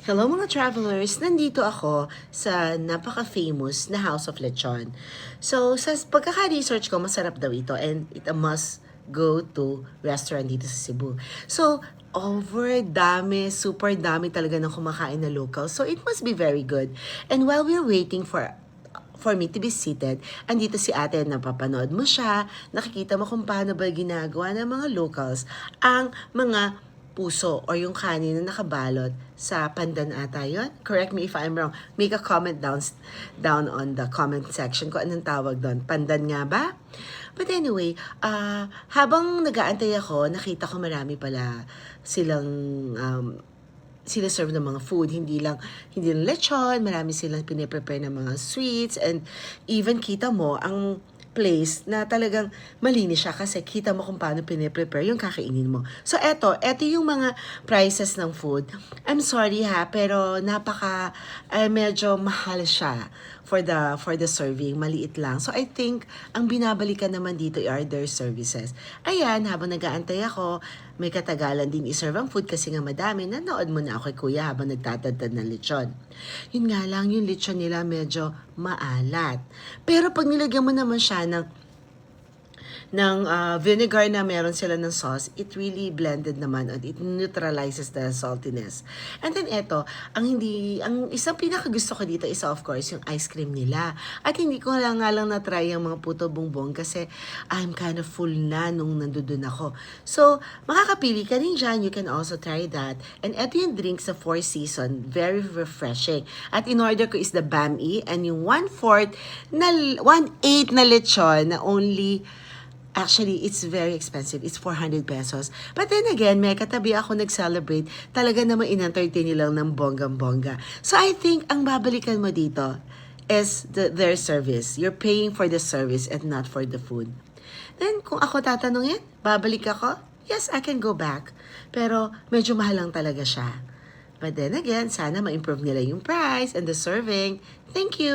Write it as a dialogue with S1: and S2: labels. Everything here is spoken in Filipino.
S1: Hello mga travelers! Nandito ako sa napaka-famous na House of Lechon. So, sa pagkaka-research ko, masarap daw ito and it a must go to restaurant dito sa Cebu. So, super dami talaga ng kumakain na local. So, it must be very good. And while we're waiting for me to be seated, andito si ate, napapanood mo siya, nakikita mo kung paano ba ginagawa ng mga locals ang mga puso or yung kanin na nakabalot sa pandan ata yun. Correct me if I'm wrong. Make a comment down on the comment section kung anong tawag doon. Pandan nga ba? But anyway, habang nag-aantay ako, nakita ko marami pala silang sila serve ng mga food, hindi lang lechon, marami silang piniprepare ng mga sweets, and even kita mo ang place na talagang malinis siya kasi kita mo kung paano piniprepare yung kakainin mo. So eto yung mga prices ng food. I'm sorry ha, pero medyo mahal siya for the serving, maliit lang. So I think ang binabalikan naman dito are their services. Ayan, habang nag-aantay ako, may katagalan din i-serve ang food kasi nga madami. Nanood mo na ako kay kuya habang nagtatadtad ng lechon. Yun nga lang, yung lechon nila medyo maalat. Pero pag nilagyan mo naman siya ng vinegar na meron sila ng sauce, it really blended naman and it neutralizes the saltiness. And then eto, ang isang pinakagusto ko dito is of course yung ice cream nila. At hindi ko nga lang na-try yung mga puto bongbong kasi I'm kind of full na nung nandun ako. So, makakapili ka rin dyan. You can also try that. And eto yung drink sa Four Seasons. Very refreshing. At in-order ko is the Bam-E and yung 1/8 na lechon na only. Actually, it's very expensive. It's 400 pesos. But then again, may katabi ako nag-celebrate. Talaga naman in-entertain nilang ng bonggang-bongga. So I think ang babalikan mo dito is their service. You're paying for the service and not for the food. Then, kung ako tatanungin, babalik ako? Yes, I can go back. Pero medyo mahal lang talaga siya. But then again, sana ma-improve nila yung price and the serving. Thank you!